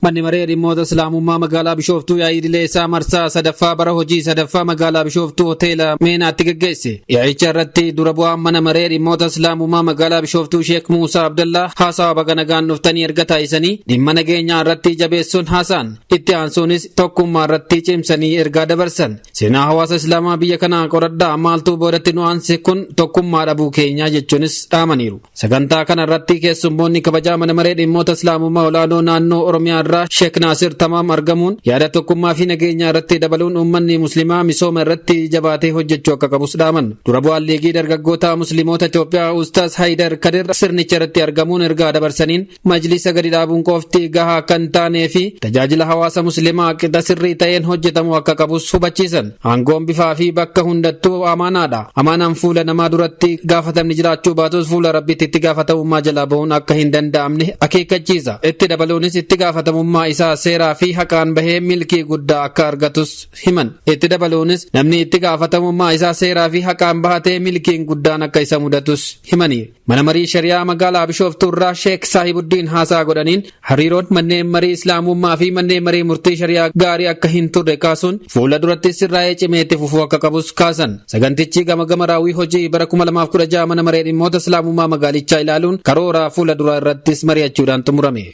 Manni maree dhimmoota Islaamummaa magaalaa Bishooftuu yaa'idilee isaa marsaa sadaffaa bara hojii sadaffaa magaalaa Bishooftuu hoteela Meenaatti geggeesse. Yaa'icha irratti dura bu'aan mana maree dhimmoota Islaamummaa magaalaa Bishooftuu Sheek Muusaa Abdallaa haasawa baga nagaan dhuftanii erga taasisanii dhimma nageenyaa irratti jabeessuun haasa'an. Itti aansuunis tokkummaa irratti cimsanii ergaa dabarsan. Seenaa hawaasa Islaamaa biyya kanaa qoradhaa maaltu boodatti nu aanse kun tokkummaa dhabuu keenyaa jechuunis dhaamaniiru. Sagantaa kana irratti keessummoonni kabajaa mana maree dhimmoota Islaamummaa olaanoo naannoo Oromiyaa Sheek Naasir Tamaam argamuun yaada tokkummaa fi nageenya irratti dabaluun uummanni muslimaa misooma irratti jabaatee hojjechuu akka qabus dhaaman. Dura bu'aan liigii dargaggoota musliimoota Itoophiyaa Ustaaz Haydar Kadir sirnicha irratti argamuun ergaa dabarsaniin majlisa gadi dhaabuun qofti gahaa akka hin taanee fi tajaajila hawaasa muslimaa qixa sirrii ta'een hojjetamuu akka qabus hubachiisan. Aangoon bifaa fi bakka hundattuu amaanaadha. Amaanaan fuula namaa duratti gaafatamni jiraachuu baatus fuula rabbitti itti gaafatamummaa jalaa ba'uun akka hin danda'amne akeekkachiisa. Itti dabaluunis itti gaafatamummaa isaa seeraa fi haqaan bahee milkii guddaa akka argatus himan. Itti dabaluunis namni itti gaafatamummaa isaa seeraa fi haqaan bahatee milkiin guddaan akka isa mudatus himani. Mana marii shari'aa magaalaa Bishooftuu irraa Sheek Saahibuddiin haasaa godhaniin hariiroon manneen marii Islaamummaa fi manneen marii murtii shari'aa gaarii akka hin turre kaasuun fuula duratti sirraa'ee cimeetti fufuu akka qabus kaasan. Sagantichi gama raawwii hojii bara 2016 mana maree dhimmoota Islaamummaa magaalichaa ilaaluun karoora fuula duraa irrattis mari'achuudhaan xumurame.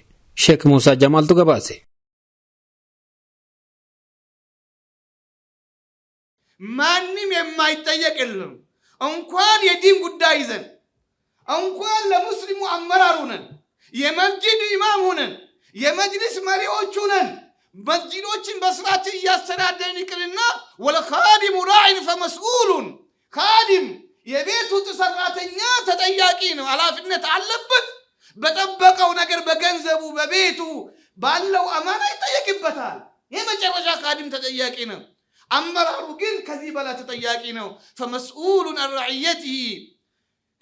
Sheek Muusaa Jamaaltu gabaase. ማንም የማይጠየቅ የለም። እንኳን የዲን ጉዳይ ይዘን እንኳን ለሙስሊሙ አመራር ሆነን የመስጂድ ኢማም ሆነን የመጅሊስ መሪዎች ሆነን መስጂዶችን በስርዓት እያስተዳደርን ይቅርና ወለኻዲሙ ራዒን ፈመስኡሉን ኻዲም የቤቱ ሰራተኛ ተጠያቂ ነው፣ ኃላፊነት አለበት። በጠበቀው ነገር በገንዘቡ በቤቱ ባለው አማና ይጠየቅበታል። የመጨረሻ ኻዲም ተጠያቂ ነው። አመራሩ ግን ከዚህ በላይ ተጠያቂ ነው። ፈመስኡሉን አን ረዕየቲሂ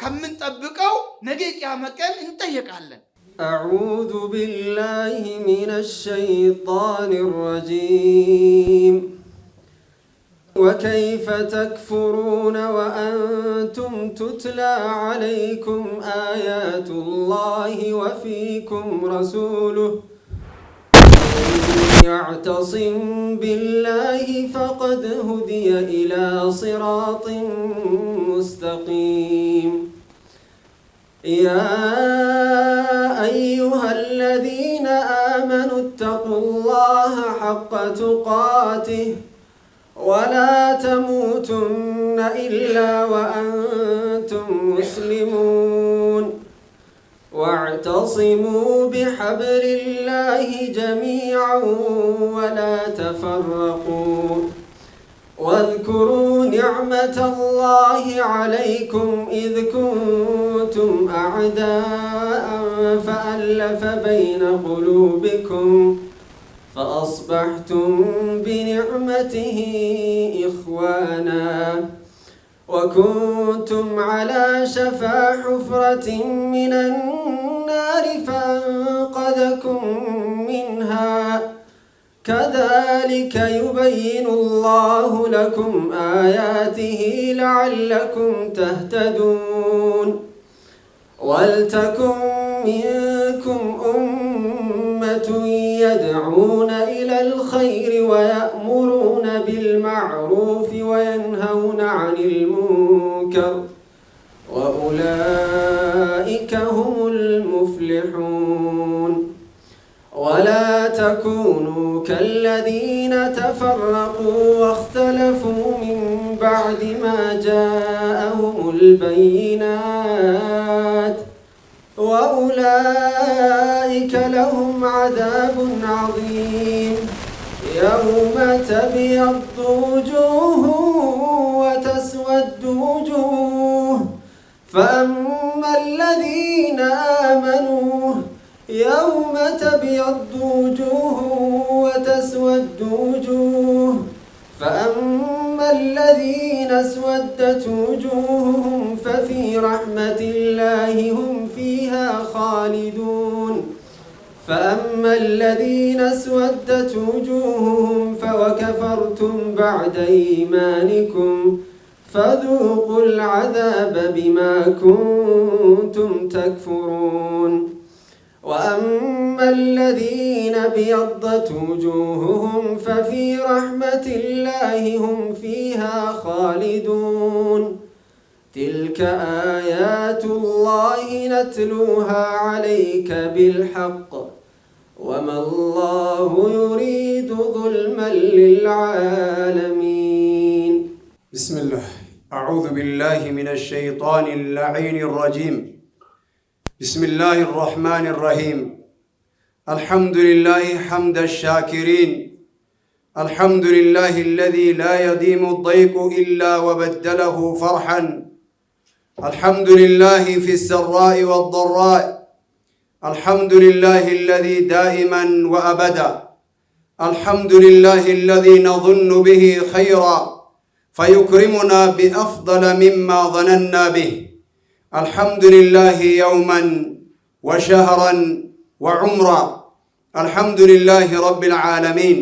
ከምንጠብቀው ነገ ቂያማ ቀን እንጠየቃለን። አዑዙ ቢላሂ ሚነሽ ሸይጣኒ ረጂም وكيف تكفرون وأنتم تتلى عليكم آيات الله وفيكم رسوله يعتصم بالله فقد هدي إلى صراط مستقيم يا أيها الذين آمنوا اتقوا الله حق تقاته ولا تموتن إلا وأنتم مسلمون واعتصموا بحبل الله جميعا ولا تفرقوا واذكروا نعمة الله عليكم إذ كنتم أعداء فألف بين قلوبكم فأصبحتم بنعمته إخوانا وكنتم على شفا حفرة من النار فأنقذكم منها كذلك يبين الله لكم آياته لعلكم تهتدون ولتكن منكم أمة يدعون إلى الخير ويأمرون بالمعروف وينهون عن المنكر وأولئك هم المفلحون ولا تكونوا كالذين تفرقوا واختلفوا من بعد ما جاءهم البينات وأولئك لهم عذاب عظيم يوم تبيض وجوه وتسود وجوه فأما الذين آمنوا يوم تبيض وجوه وتسود وجوه فأما الذين اسودت وجوههم ففي رحمة الله هم فيها خالدون فأما الذين اسودت وجوههم فوكفرتم بعد إيمانكم فذوقوا العذاب بما كنتم تكفرون وأما الذين ابيضت وجوههم ففي رحمة الله هم فيها خالدون تلك آيات الله نتلوها عليك بالحق وما الله يريد ظلما للعالمين. بسم الله. أعوذ بالله من الشيطان اللعين الرجيم. بسم الله الرحمن الرحيم. الحمد لله حمد الشاكرين. الحمد لله الذي لا يديم الضيق إلا وبدله فرحا. الحمد لله في السراء والضراء. الحمد لله الذي دائما وأبدا. الحمد لله الذي نظن به خيرا فيكرمنا بأفضل مما ظننا به. الحمد لله يوما وشهرا وعمرا. الحمد لله رب العالمين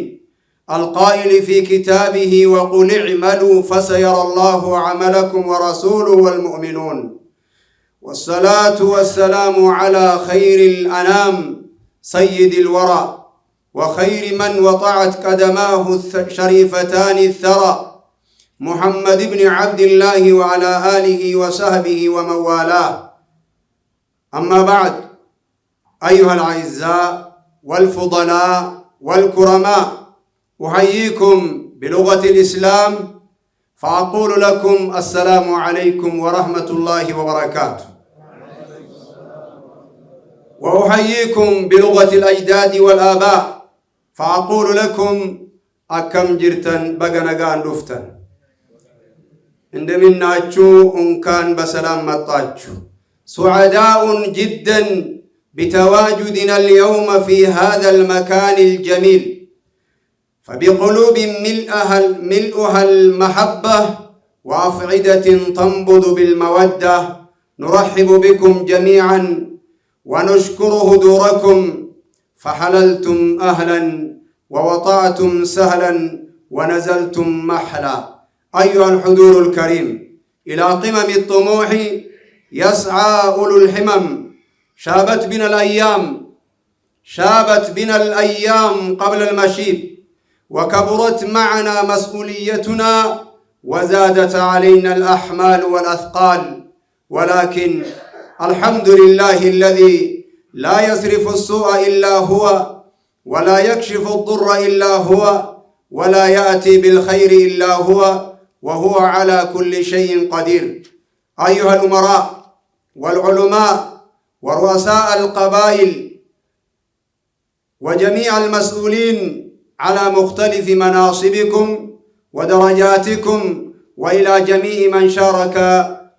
القائل في كتابه وقل اعملوا فسيرى الله عملكم ورسوله والمؤمنون. والصلاة والسلام على خير الأنام سيد الورى وخير من وطعت قدماه الشريفتان الثرى محمد بن عبد الله وعلى آله وصحبه ومن والاه. أما بعد، أيها الأعزاء والفضلاء والكرماء، أحييكم بلغة الإسلام فأقول لكم السلام عليكم ورحمة الله وبركاته. وأحييكم بلغة الأجداد والآباء فأقول لكم أكم جرتن بغنغان دفتن عندمناچو أنكان بسلام مطاچو. سعداء جدا بتواجدنا اليوم في هذا المكان الجميل، فبقلوب ملؤها المحبة وأفعدة تنبض بالمودة نرحب بكم جميعا ونشكر حضوركم، فحللتم أهلا ووطعتم سهلا ونزلتم محلا. أيها الحضور الكريم، إلى قمم الطموح يسعى أولو الحمم. شابت بنا الأيام قبل المشيب، وكبرت معنا مسؤوليتنا وزادت علينا الأحمال والأثقال، ولكن الحمد لله الذي لا يصرف السوء إلا هو ولا يكشف الضر إلا هو ولا يأتي بالخير إلا هو وهو على كل شيء قدير. أيها الأمراء والعلماء ورؤساء القبائل وجميع المسؤولين على مختلف مناصبكم ودرجاتكم، وإلى جميع من شارك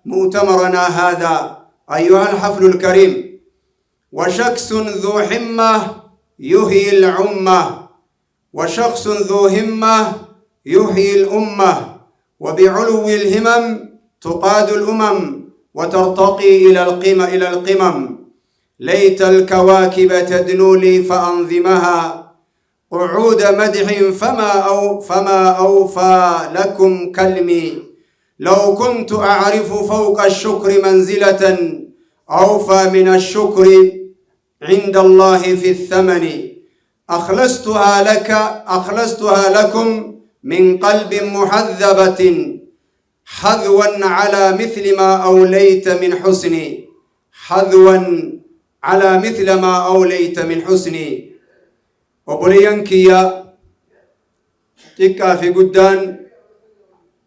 مؤتمرنا هذا أيها الحفل الكريم. وشخص ذو همة يحيي الأمة، وشخص ذو همة يحيي الأمة، وبعلو الهمم تقاد الأمم وترتقي إلى القمم. ليت الكواكب تدنو لي فأنظمها قعود مدح فما أوفى لكم كلمي. لو كنت أعرف فوق الشكر منزلة أوفى من الشكر عند الله في الثمن. أخلصتها لكم من قلب محذبة حذوا على مثل ما أوليت من حسني. حذوا على مثل ما أوليت من حسني. وبليان كيا تكا في قدان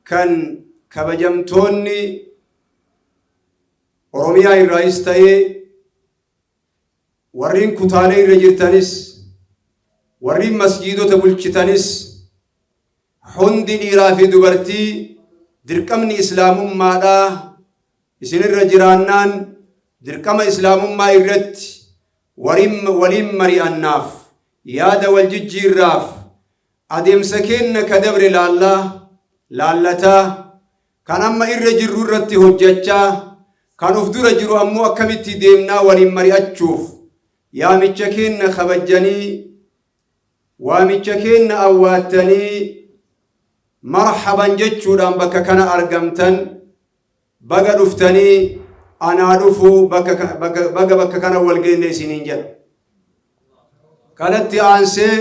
كان كبجمتوني ورميا الرئيس تاي ورين كتالي رجرتانيس ورين مسجدو تبولشتانيس حندي إرافي دبرتي دركمني إسلام مادا إسن الرجرانان دركم إسلام ما إرت ورين مري الناف ياد والججير راف أديم سكين كدبر لالتا كان أما إرجر رتي هججا كان أفدر جرو أمو أكمتي ديمنا ولين مري أتشوف يا متشكين خبجني ومتشكين أواتني مرحبا جتشودان بكا كان أرقمتن بقى دفتني أنا أدفو بقى كان والقين سنين جد kanatti aansee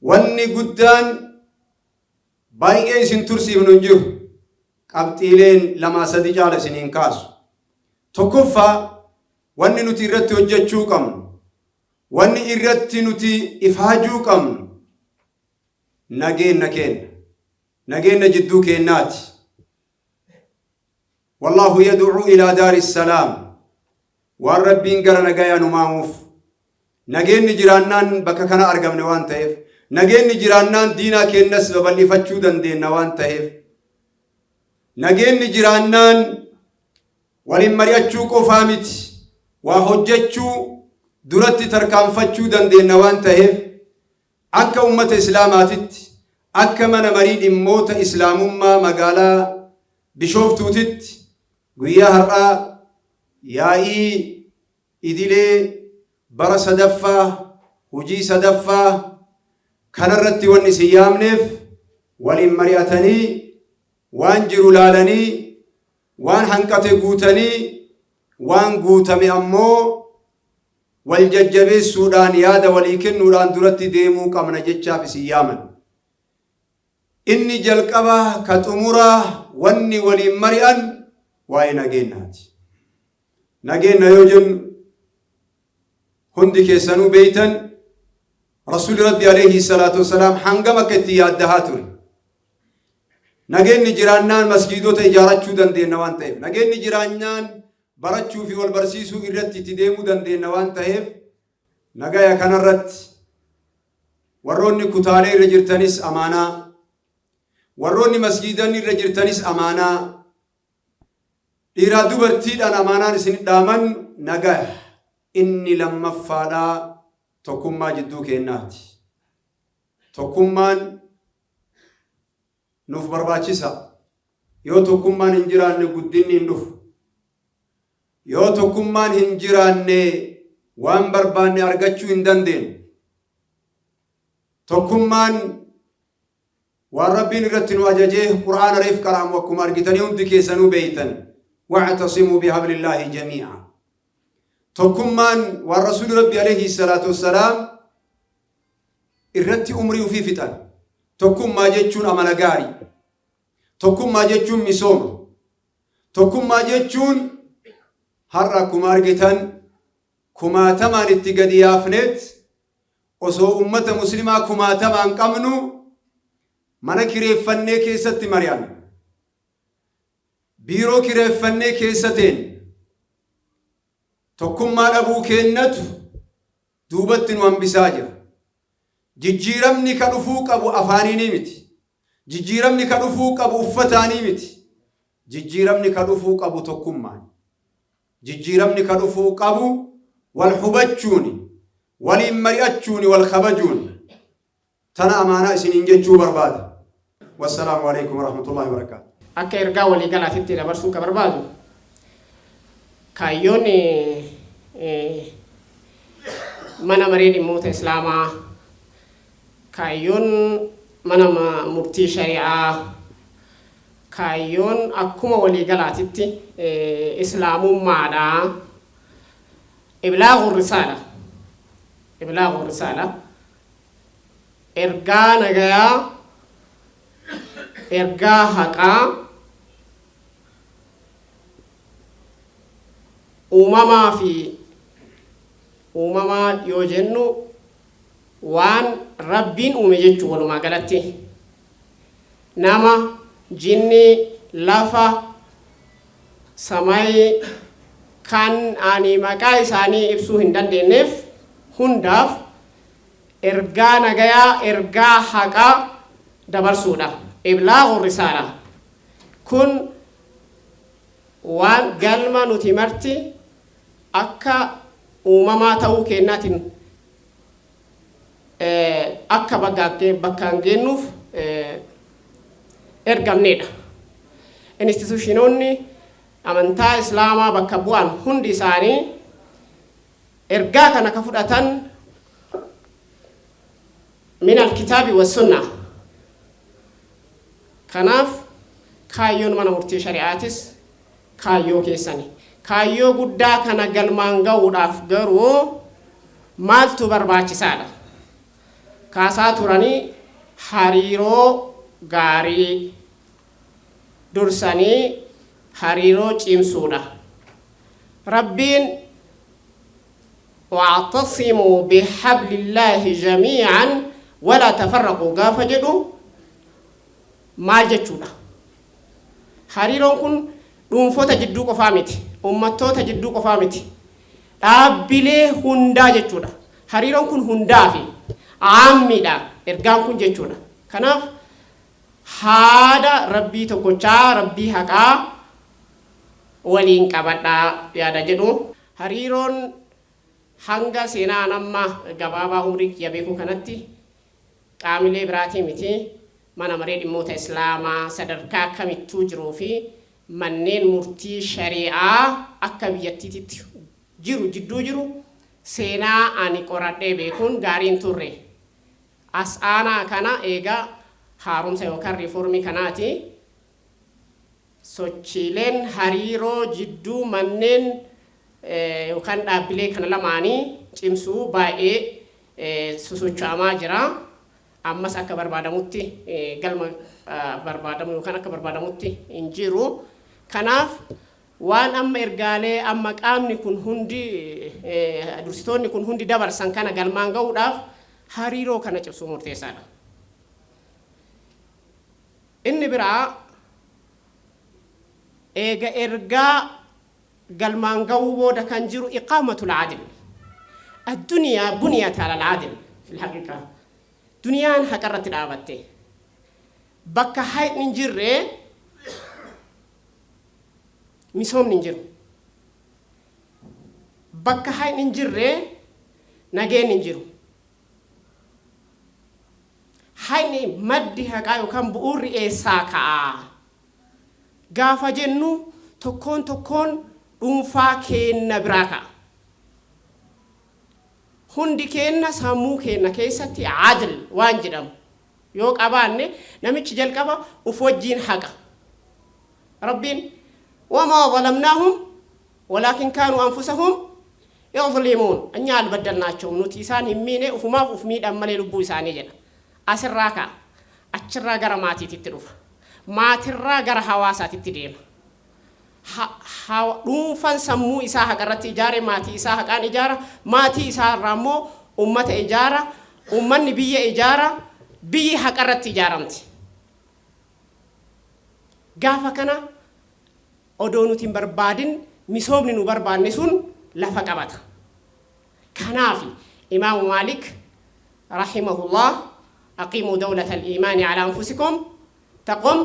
wanni guddaan baay'ee isin tursiifnu hin jiru. Qabxiileen lama sadi caala isiniin kaasu. Tokkoffaa wanni nuti irratti hojjechuu qabnu, wanni irratti nuti ifaajuu qabnu nageenya jidduu keenyaati. Wallahu yad'u ila daari salaam, waan rabbiin gara nagayaa nu waamuuf. Nageenyi jiraannaan bakka kana argamne waan ta'eef, nageenyi jiraannaan diinaa keenyas babal'ifachuu dandeenya waan ta'eef, nageenyi jiraannaan waliin mari'achuu qofaa miti, waa hojjechuu duratti tarkaanfachuu dandeenya waan ta'eef, akka ummata islaamaatitti, akka mana marii dhimmoota islaamummaa magaalaa Bishooftuutitti guyyaa har'aa yaa'ii idilee bara sadaffaa hujii sadaffaa kanarratti wanni isin yaamneef waliin mari'atanii waan jiru laalanii waan hanqate guutanii waan guutame ammoo wal jajjabeessuudhaan yaada walii kennuudhaan duratti deemuu qabna jechaaf isin yaaman. Inni jalqabaa ka xumuraa wanni waliin mari'an waa'ee nageenyaati. Nageenya yoo jennu hundi keessanuu beeytan Rasuuli Rabbi alayhi salaatu wassalaam hangam akka itti yaaddahaa ture. Nageenyi jiraannaan masgiidota ijaarachuu dandeenya waan ta'eef, nageenyi jiraannaan barachuu fi wal barsiisuu irratti itti deemuu dandeenya waan ta'eef, nagaya kanarratti warroonni kutaalee irra jirtanis amaanaa, warroonni masgiidan irra jirtanis amaanaa, dhiiraa dubartiidhaan amaanaan isin dhaaman nagaya. Inni lammaffaadhaa tokkummaa jidduu keenyaati. Tokkummaan nuuf barbaachisa. Yoo tokkummaan hin jiraanne guddinni hin dhufu. Yoo tokkummaan hin jiraanne waan barbaanne argachuu hin dandeenyu. Tokkummaan waan rabbiin irratti nu ajajee Qur'aana reef qaraamu akkuma argitanii hundi keessanuu beeytan. Wa'tasimuu bihablillahi jamii'a. Tokkummaan waan Rasuuli Rabbi alayhi salaatu wassalaam irratti umrii ufii fixan. Tokkummaa jechuun amala gaarii. Tokkummaa jechuun misooma. Tokkummaa jechuun har'a akkuma argitan kumaatamaan itti gadi yaafneet osoo ummata muslimaa kumaatamaan qabnu mana kireeffannee keessatti mari'an. Biiroo kireeffannee keessateen tokkummaa dhabuu keenyatu duubatti nu hambisaa jira. Jijjiiramni ka dhufuu qabu afaaniinii miti. Jijjiiramni ka dhufuu qabu uffataanii miti. Jijjiiramni ka dhufuu qabu tokkummaan. Jijjiiramni ka dhufuu qabu wal hubachuuni, waliin mari'achuuni, wal kabajuuni. Tana amaanaa isiniin jechuu barbaada. Wassalaamu alaikum warahmatullahi wabarakatuh. Akka ergaa walii galaatitti dabarsuu ka barbaadu kaayyoon mana marii dhimmoota islaamaa, kaayyoon mana murtii shari'aa, kaayyoon akkuma walii galaatitti islaamummaadha. Iblaaghu risaala ergaa nagayaa, ergaa haqaa uumamaa yoo jennu waan rabbiin uume jechuu walumaa galatti nama, jinni, lafa, samay kan ani maqaa isaanii ibsuu hin dandeenyeef hundaaf ergaa nagayaa, ergaa haqaa dabarsuudha. Iblaaghu risaala kun waan galma nuti marti akka uumamaa ta'uu keenyaatiin akka bakkaan geennuuf ergamneedha. Instituushinoonni amantaa islaamaa bakka bu'an hundi isaanii ergaa kana ka fudhatan min alkitaabi wassunnah. Kanaaf kaayyoon mana murtii shari'aatis kaayyoo keessani. Kaayyoo guddaa kana galmaan ga'uudhaaf garuu maaltu barbaachisaadha kaasaa turanii hariiroo gaarii dursanii hariiroo cimsuudha rabbiin wa'tasimu bihablillahi jamii'an wala tafarraqu gaafa jedhu maal jechuudha hariiroon kun dhuunfota jidduu qofaa miti ummattoota jidduu qofaa miti dhaabbilee hundaa jechuudha hariiroon kun hundaa fi aammiidha ergaan kun jechuudha kanaaf haada rabbii tokkochaa rabbii haqaa waliin qabadhaa yaada jedhu hariiroon hanga seenaa amma gabaabaa umrii kiyya beekuu kanatti qaamilee biraatii miti mana maree dhimmoota islaamaa sadarkaa akkamittuu jiruu fi manneen murtii shari'aa akka biyyattiitti jiru jidduu jiru seenaa ani qoradhee beekuun gaariin turre as aanaa kana eegaa haaromsa yookaan riiformii kanaati sochiileen hariiroo jidduu manneen yookaan dhaabbilee kana lamaanii cimsuu baay'ee sosocho'amaa jira ammas akka barbaadamutti galma barbaadamu yookaan akka barbaadamutti hin jiru kanaaf waan amma ergaalee amma qaamni kun hundi dursitoonni kun hundi dabarsan kana galmaan ga'uudhaaf hariiroo kana cimsuu murteessaadha inni biraa eega ergaa galmaan ga'uu booda kan jiru iqaamatul adl addunyaa buniyat ala al-adl fil haqiqa duniyaan haqarratti dhaabatte bakka hayni hin jirre misoomni hin jiru bakka hayni hin jirre nageenyi hin jiru hayni maddi haqaa yookaan bu'uurri eessaa ka'a gaafa jennu tokkoon dhuunfaa keenna biraa ka'a hundi keenna sammuu keenna keessatti adl waan jedhamu yoo qabaanne namichi jalqaba uf wajjiin haqa rabbiin wamaa zalamnaahum walaakin kaanuu anfusahum yadhlimuun anya albadalnaachum nuti isaan hin miine ufumaaf uf miidhan malee lubbuu isaanii jedha asirraa ka'a achirraa gara maatiititti dhufa maatirraa gara hawaasaatitti deema dhuunfan sammuu isaa haqarratti ijaare maatii isaa haqaan ijaara maatii isaa irraa immoo ummata ijaara ummanni biyya ijaara biyyi haqarratti ijaaramti gaafa kana odoo nuti hin barbaadin misoomni nu barbaanne sun lafa qabata kanaaf imaamu maalik rahimahullah aqiimuu dawlata al-iimaani ala anfusikum taqum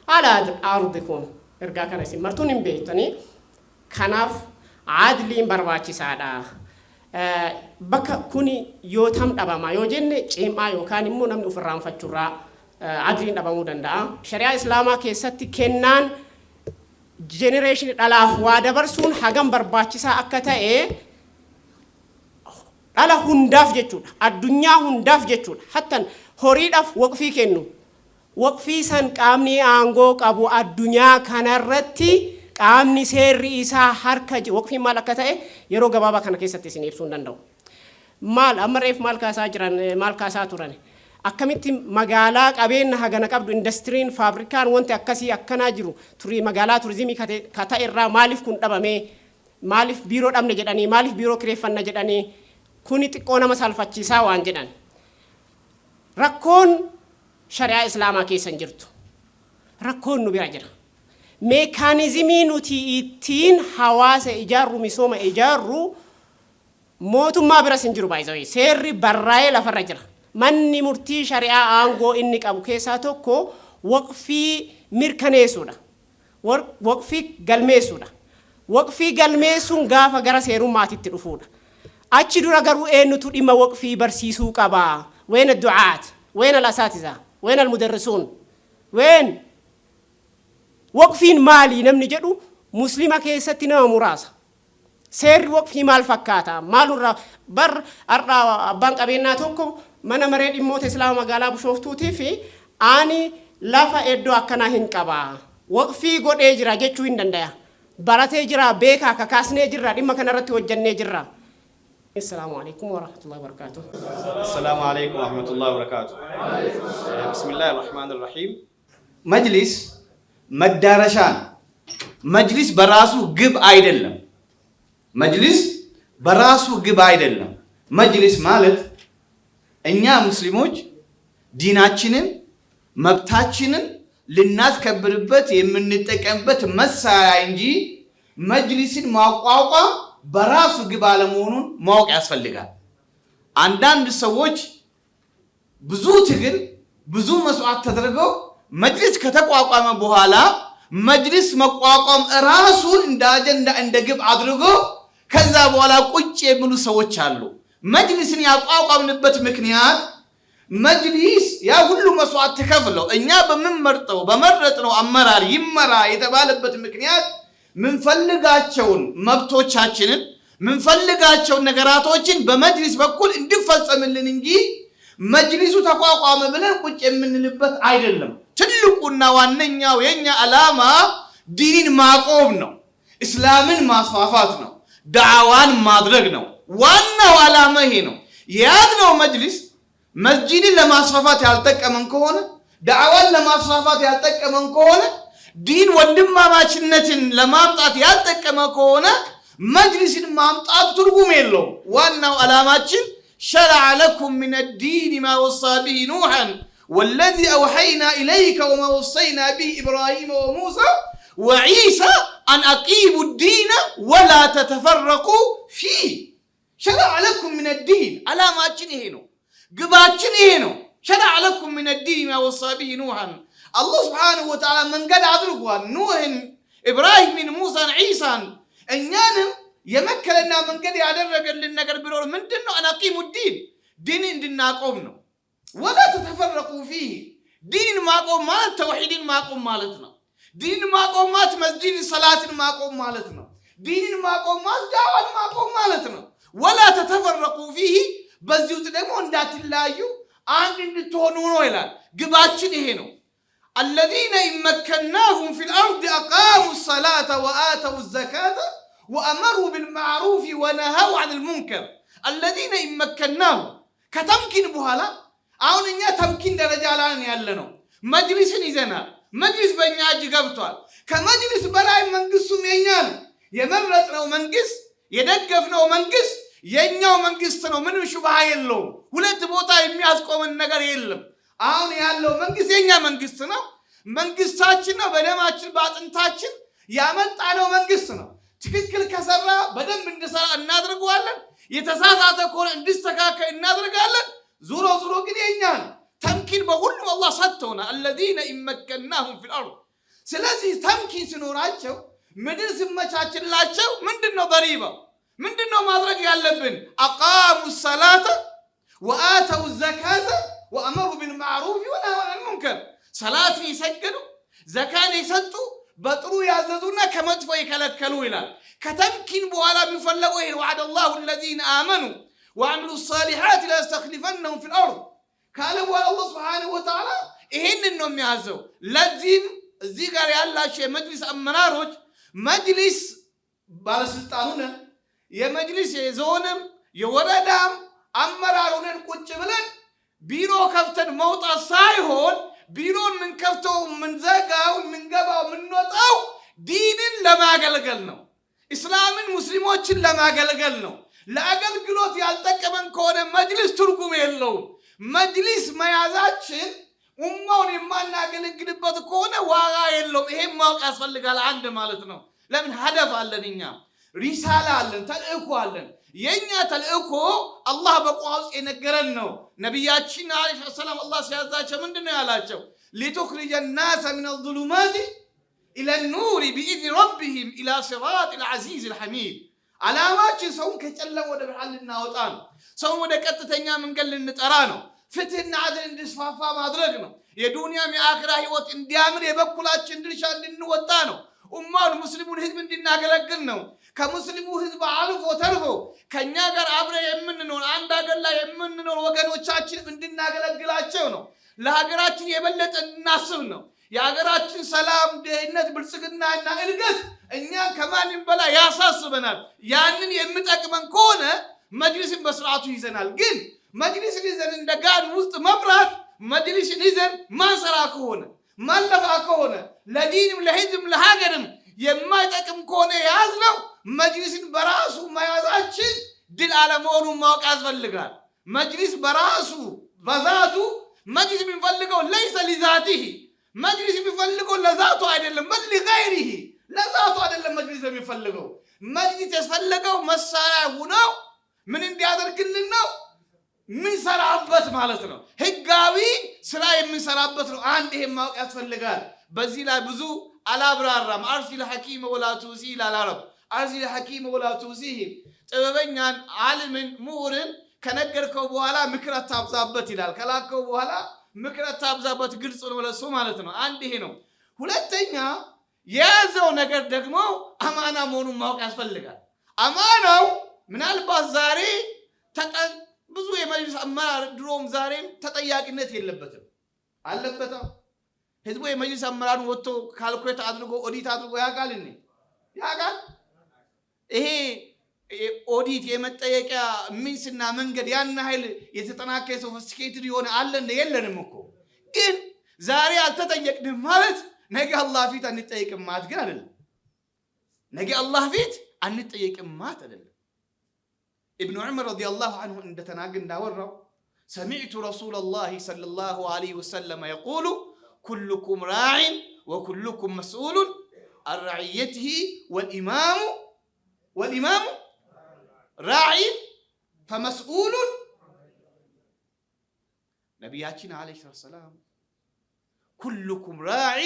ala ardikum ergaa kana isin martuun hin beektanii kanaaf adliin barbaachisaadha bakka kuni yoo tam dhabama yoo jenne cimaa yookaan immoo namni ofirraanfachuurraa adliin dhabamuu danda'a shari'aa islaamaa keessatti kennaan generation dhalaaf waa dabarsuun hagam barbaachisaa akka ta'e dhala hundaaf jechuudha addunyaa hundaaf jechuudha hattan horiidhaaf waqfii kennu waqfii san qaamni aangoo qabu addunyaa kanarratti qaamni seerri isaa harka waqfii maal akka ta'e yeroo gabaabaa kana keessatti isin ibsuu danda'u maal amma reef maal kaasaa jiran maal kaasaa turan akkamitti magaalaa qabeenya hagana qabdu indastiriin faabrikaan wanti akkasii akkanaa jiru turii magaalaa turizimii ka ta'e irraa maaliif kun dhabame maaliif biiroo dhabne jedhanii maaliif biiroo kireeffanna jedhanii kuni xiqqoo nama salphachiisaa waan jedhan rakkoon shari'aa islaamaa keessan jirtu rakkoon nu bira jira meekaanizimii nuti ittiin hawaasa ijaarru misooma ijaarru mootummaa biras hin jiru baay'ee seerri barraa'ee lafarra jira manni murtii shari'aa aangoo inni qabu keessaa tokko waqfii mirkaneessuudha waqfii galmeessuudha waqfii galmeessuun gaafa gara seerummaatitti dhufuudha achi dura garuu eenyutu dhimma waqfii barsiisuu qaba وين الدعاة وين الأساتذة وين المدرسون وين وقفين مالي نمني جدو مسلمة كيستنا مراسة سير وقفي مال فكاتا مال بر أرى بنك أبينا توكو من مريد إموت إسلام قالا بشوفتوتي في آني لافا إدو أكنا هنكبا وقفي قد إجرا جتشو إندن دايا برات إجرا بيكا كاكاسن إجرا إما كان رتو الجنة إجرا السلام عليكم ورحمة الله وبركاته. السلام عليكم ورحمة الله وبركاته. بسم الله الرحمن الرحيم. مجلس مدارشان مجلس براسو ግብ አይደለም መጅሊስ በራሱ ግብ አይደለም መጅሊስ ማለት እኛ ሙስሊሞች ዲናችንን መብታችንን ልናስከብርበት የምንጠቀምበት መሳሪያ እንጂ መጅሊስን ማቋቋም በራሱ ግብ አለመሆኑን ማወቅ ያስፈልጋል። አንዳንድ ሰዎች ብዙ ትግል ብዙ መስዋዕት ተደርገው መጅሊስ ከተቋቋመ በኋላ መጅሊስ መቋቋም ራሱን እንደ አጀንዳ እንደ ግብ አድርጎ ከዛ በኋላ ቁጭ የሚሉ ሰዎች አሉ። መጅሊስን ያቋቋምንበት ምክንያት መጅሊስ ያ ሁሉ መስዋዕት ተከፍለው እኛ በመመርጠው በመረጥነው አመራር ይመራ የተባለበት ምክንያት ምንፈልጋቸውን መብቶቻችንን ምንፈልጋቸውን ነገራቶችን በመጅሊስ በኩል እንዲፈጸምልን እንጂ መጅሊሱ ተቋቋመ ብለን ቁጭ የምንልበት አይደለም። ትልቁና ዋነኛው የኛ ዓላማ ዲንን ማቆም ነው፣ እስላምን ማስፋፋት ነው፣ ዳዕዋን ማድረግ ነው። ዋናው ዓላማ ይሄ ነው። የያዝነው መጅሊስ መስጂድን ለማስፋፋት ያልጠቀመን ከሆነ ዳዕዋን ለማስፋፋት ያልጠቀመን ከሆነ ዲን ወንድማማችነትን ለማምጣት ያልጠቀመ ከሆነ መጅሊስን ማምጣት ትርጉም የለውም። ዋናው ዓላማችን شرع لكم من الدين ما وصى به نوحا والذي أوحينا إليك وما وصينا به إبراهيم وموسى وعيسى أن أقيموا الدين ولا تتفرقوا فيه. شرع لكم من الدين علاماتنا هنا قباتنا هنا شرع لكم من الدين ما وصى به نوحا. الله سبحانه وتعالى من قال عذرقوا نوح إبراهيم موسى عيسى أنيانا يمكلنا من قد يعدرق للنقر بلور من دنو أن أقيموا الدين دين ديننا قومنا ولا تتفرقوا فيه. دين ما قوم مالت توحيد ما قوم مالتنا دين ما قوم مات مسجد صلاة ما قوم مالتنا دين ما قوم مات دعوة ما قوم مالتنا ولا تتفرقوا فيه. بزيو تدمون دات الله عند التونون ويلا قباتشن هنا الذين إن مكناهم في الأرض أقاموا الصلاة وآتوا الزكاة وأمروا بالمعروف ونهوا عن المنكر. الذين إن مكناهم كتمكن بهلا አሁን እኛ ተምኪን ደረጃ ላይ ያለነው መጅሊስን ይዘናል። መጅሊስ በእኛ እጅ ገብቷል። ከመጅሊስ በላይ መንግስቱም የኛ ነው። የመረጥነው መንግስት የደገፍነው መንግስት የኛው መንግስት ነው። ምንም ሹብሃ የለውም። ሁለት ቦታ የሚያስቆመን ነገር የለም። አሁን ያለው መንግስት የኛ መንግስት ነው። መንግስታችን ነው። በደማችን በአጥንታችን ያመጣነው መንግስት ነው። ትክክል ከሰራ በደንብ እንዲሰራ እናድርገዋለን። የተሳሳተ ከሆነ እንዲስተካከል እናድርጋለን። ዙሮ ዙሮ ግን የኛ ነው። ተምኪን በሁሉም አላህ ሰጥቶናል። الذين إمكناهم في الأرض። ስለዚህ ተምኪን ሲኖራቸው ምድር ሲመቻችላቸው ምንድነው ضريبة ምንድነው ማድረግ ያለብን? أقاموا الصلاة وآتوا الزكاة وأمروا بالمعروف ونهوا عن المنكر። صلاة يسجدوا زكاة يسطوا በጥሩ ያዘዙና ከመጥፎ ይከለከሉ ይላል። ከተምኪን በኋላ ቢፈልገው ይሄ وعد الله الذين آمنوا وعملوا الصالحات لا يستخلفنهم في الأرض قال الله سبحانه وتعالى ይሄንን ነው የሚያዘው። ለዚህም እዚህ ጋር ያላችሁ የመጅሊስ አመራሮች መጅሊስ ባለስልጣኑን የመጅሊስ የዞንም የወረዳም አመራሩን ቁጭ ብለን ቢሮ ከፍተን መውጣት ሳይሆን ቢሮን ምን ከፍተው ምን ዘጋው ምን ገባው ምን ወጣው ዲንን ለማገልገል ነው። እስላምን ሙስሊሞችን ለማገልገል ነው። ለአገልግሎት ያልጠቀመን ከሆነ መጅሊስ ትርጉም የለውም። መጅሊስ መያዛችን ኡማውን የማናገለግልበት ከሆነ ዋጋ የለውም። ይሄን ማወቅ ያስፈልጋል። አንድ ማለት ነው። ለምን ሀደፍ አለን፣ እኛ ሪሳላ አለን፣ ተልእኮ አለን። የኛ ተልእኮ አላህ በቁርአን የነገረን ነው። ነብያችን አለይሂ ሰላም አላህ ሲያዛቸው ምንድነው ያላቸው? لتخرج الناس من الظلمات الى النور باذن ربهم الى صراط العزيز الحميد። አላማችን ሰውን ከጨለማ ወደ ብርሃን ልናወጣ ነው። ሰውን ወደ ቀጥተኛ መንገድ ልንጠራ ነው። ፍትህና አድል እንዲስፋፋ ማድረግ ነው። የዱንያም የአኺራ ህይወት እንዲያምር የበኩላችን ድርሻ እንድንወጣ ነው። ኡማውን ሙስሊሙን ህዝብ እንድናገለግል ነው። ከሙስሊሙ ህዝብ አልፎ ተርፎ ከኛ ጋር አብረ የምንኖር አንድ ሀገር ላይ የምንኖር ወገኖቻችን እንድናገለግላቸው ነው። ለሀገራችን የበለጠ እናስብ ነው። የሀገራችን ሰላም፣ ደህንነት፣ ብልጽግናና እድገት እኛ ከማንም በላይ ያሳስበናል። ያንን የሚጠቅመን ከሆነ መጅሊስን በስርዓቱ ይዘናል። ግን መጅሊስን ይዘን እንደ ጋን ውስጥ መብራት መጅሊስን ይዘን ማንሰራ ከሆነ ማለፋ ከሆነ ለዲንም ለህዝብም ለሀገርም የማይጠቅም ከሆነ ያዝነው መጅሊስን በራሱ መያዛችን ድል አለመሆኑን ማወቅ ያስፈልጋል። መጅሊስ በራሱ በዛቱ መጅሊስ የሚፈልገው ለይሰ ሊዛቲሂ መጅሊስ የሚፈልገው ለዛቱ አይደለም፣ በል ለገይሪሂ ለዛቱ አይደለም። መጅሊስ የሚፈልገው መጅሊስ ያስፈልገው መሳሪያ ሆነው ምን እንዲያደርግልን ነው? ምን ሰራበት ማለት ነው። ህጋዊ ስራ የምንሰራበት ነው። አንድ ይሄን ማወቅ ያስፈልጋል። በዚህ ላይ ብዙ አላብራራም። አርሲል ሐኪም ወላ ቱሲ ላላረብ አርሲል ሐኪም ወላ ቱሲ ጥበበኛን ዓሊምን ምሁርን ከነገርከው በኋላ ምክር አታብዛበት ይላል። ከላከው በኋላ ምክር አታብዛበት ግልጽ ነው ለሱ ማለት ነው። አንድ ይሄ ነው። ሁለተኛ የያዘው ነገር ደግሞ አማና መሆኑን ማወቅ ያስፈልጋል። አማናው ምናልባት ዛሬ ብዙ የመጅሊስ አመራር ድሮም ዛሬም ተጠያቂነት የለበትም አለበት። ህዝቡ የመጅሊስ አመራሩን ወጥቶ ካልኩሌት አድርጎ ኦዲት አድርጎ ያውቃል። ይሄ ኦዲት የመጠየቂያ ሚንስና መንገድ ያን ኃይል የተጠናከረ ሶፊስቲኬትድ የሆነ አለ እንደ የለንም እኮ። ግን ዛሬ አልተጠየቅንም ማለት ነገ አላህ ፊት አንጠየቅም ማለት ግን አይደለም። ነገ አላህ ፊት አንጠየቅም ማለት አይደለም። ابن عمر رضي الله عنه عند تناقن داورة سمعت رسول الله صلى الله عليه وسلم يقول كلكم راع وكلكم مسؤول عن رعيته والإمام راع فمسؤول. نبياتنا عليه الصلاة والسلام كلكم راع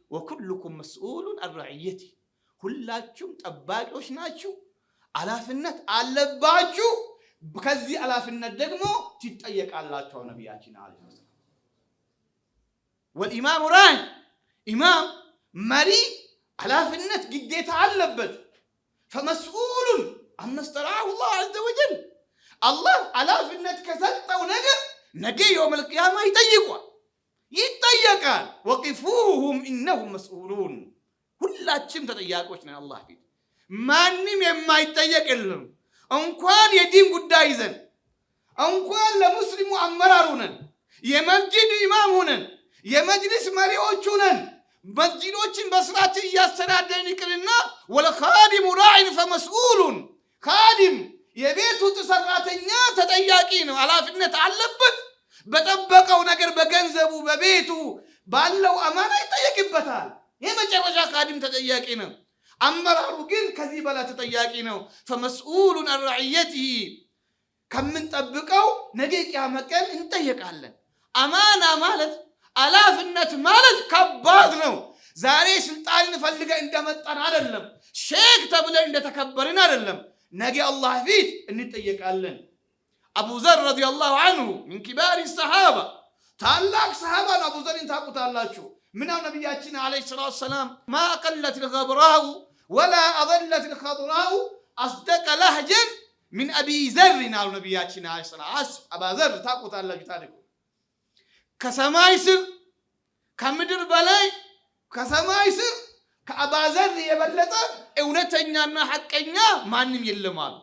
وكلكم مسؤول عن رعيته كلكم ጠባቂዎች ናችሁ አላፍነት አለባችሁ ከዚህ አላፍነት ደግሞ ትጠየቃላችሁ ነብያችን አለይሂ ሰላም والامام راع ኢማም መሪ አላፍነት ግዴታ አለበት فمسؤول عن استرعاه الله عز وجل الله አላፍነት ከሰጠው ነገር ነገ يوم القيامه ይጠየቃል وقفوهم انهم مسؤولون ሁላችንም ተጠያቂዎች ነን አላህ ፊት ማንንም የማይጠየቅ የለም እንኳን የዲን ጉዳይ ይዘን እንኳን ለሙስሊሙ አመራር ሆነን የመስጂድ ኢማም ሆነን የመጅሊስ መሪዎች ሆነን መስጂዶችን በስራችን እያስተዳደርን ይቅርና ወለኻዲሙ ራዒን ፈመስኡሉን ኻዲም የቤቱ ሰራተኛ ተጠያቂ ነው ኃላፊነት አለበት በጠበቀው ነገር በገንዘቡ በቤቱ ባለው አማና ይጠየቅበታል የመጨረሻ ኻዲም ተጠያቂ ነው አመራሩ ግን ከዚህ በላይ ተጠያቂ ነው ፈመስኡሉን عن رعيته ከምን ጠብቀው ነገ ቂያማ ቀን እንጠየቃለን አማና ማለት አላፍነት ማለት ከባድ ነው ዛሬ ስልጣንን ፈልገን እንደመጣን አይደለም ሼክ ተብለን እንደተከበርን አይደለም ነገ አላህ ፊት እንጠየቃለን አቡ ዘር ረዲየላሁ ዐንሁ من كبار الصحابه ታላቅ ሰሃባ አቡ ዘርን ታውቁታላችሁ ምናው ነብያችን አለይሂ ሰላቱ ሰላም ما قلت الغبراء ولا أضلت الخضراء أصدق لهجا من أبي ذر نال نبياتنا عليه الصلاة والسلام أبا ذر تاقوت الله جتاركم كسماي سر كمدر بلاي كسماي سر كأبا ذر يبلتا اونتنا حقنا ما نم يلمال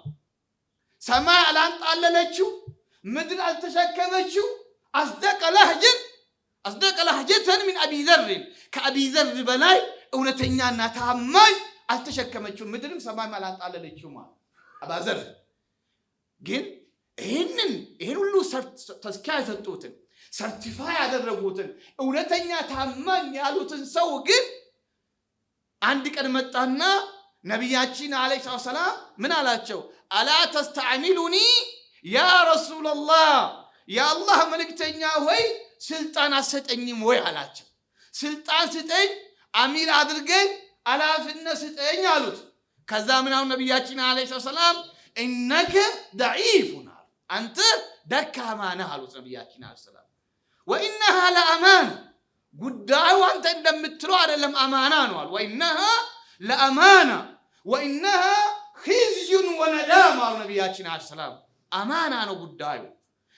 سماء الان طاللچو مدر التشكمچو أصدق لهجة من أبي ذر كأبي ذر بلاي اونتنا تاماي አልተሸከመችው ምድርም ሰማይ ማለት አለለችው ማለት አባዘር ግን ይሄን ሁሉ ተስኪያ የሰጡትን ሰርቲፋይ ያደረጉትን እውነተኛ ታማኝ ያሉትን ሰው ግን አንድ ቀን መጣና ነብያችን አለይሂ ሰላም ምን አላቸው አላ ተስተዕሚሉኒ ያ ረሱላህ ያ አላህ መልእክተኛ ሆይ ስልጣን አሰጠኝም ወይ አላቸው ስልጣን ስጠኝ አሚር አድርገኝ አላፍነት ስጠኝ አሉት ከዛ ምናው ነብያችን አለይሂ ሰላም ኢነከ ضعيفና አንተ ደካማ ነህ አሉት ነብያችን አለይሂ ሰላም ወኢነሃ ለአማና ጉዳዩ አንተ እንደምትለው አይደለም አማና ነው አሉ ወኢነሃ ለአማና ወኢነሃ ኺዝይ ወነዳማ አሉ ነብያችን አለይሂ ሰላም አማና ነው ጉዳዩ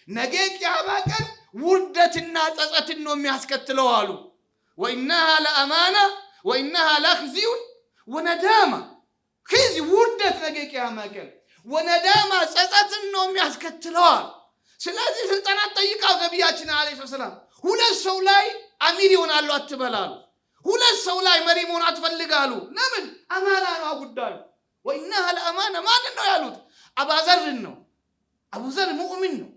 ነገ ቂያማ ቀን ውርደትና ጸጸትን ነው የሚያስከትለው አሉ ወኢነሃ ለአማና وإنها لخزي وندامة خزي وردت نجيك يا مكان ወነዳማ ጸጸትን ነው የሚያስከትለው። ስለዚህ ስልጣናት ጠይቀው ነብያችን አለይሂ ሰላም ሁለት ሰው ላይ አሚር ይሆናሉ አትበላሉ፣ ሁለት ሰው ላይ መሪ መሆን አትፈልጋሉ። ለምን? አማና ነው ጉዳዩ። ወኢነሃ ለአማና ማን ነው ያሉት? አቡዘር ነው። አቡዘር ሙእሚን ነው፣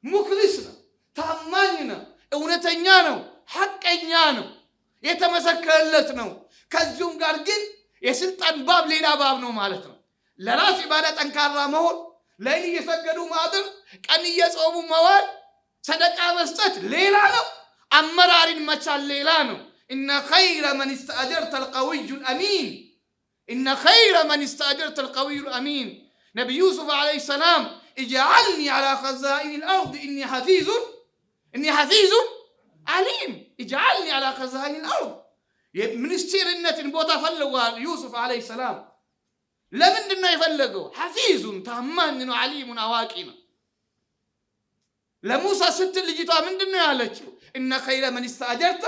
ሙክሊስ ነው፣ ታማኝ ነው፣ እውነተኛ ነው፣ ሐቀኛ ነው፣ የተመሰከረለት ነው። ከዚሁም ጋር ግን የስልጣን ባብ ሌላ ባብ ነው ማለት ነው። ለራስ ኢባዳ ጠንካራ መሆን፣ ለይል እየሰገዱ ማድር፣ ቀን እየጾሙ መዋል፣ ሰደቃ መስጠት ሌላ ነው። አመራሪን መቻል ሌላ ነው። إن خير من استأجرت القوي الأمين إن خير من استأجرت القوي الأمين نبي يوسف عليه السلام اجعلني على خزائن الأرض إني حفيظ عليم اجعلني على خزائن الأرض من السيرنة بوتا فلقوا يوسف عليه السلام لمن دنا يفلقوا حفيظ تامان عليم أواكنا لموسى ست اللي جيتوا من دنا يالجوا إن خير من استأجرت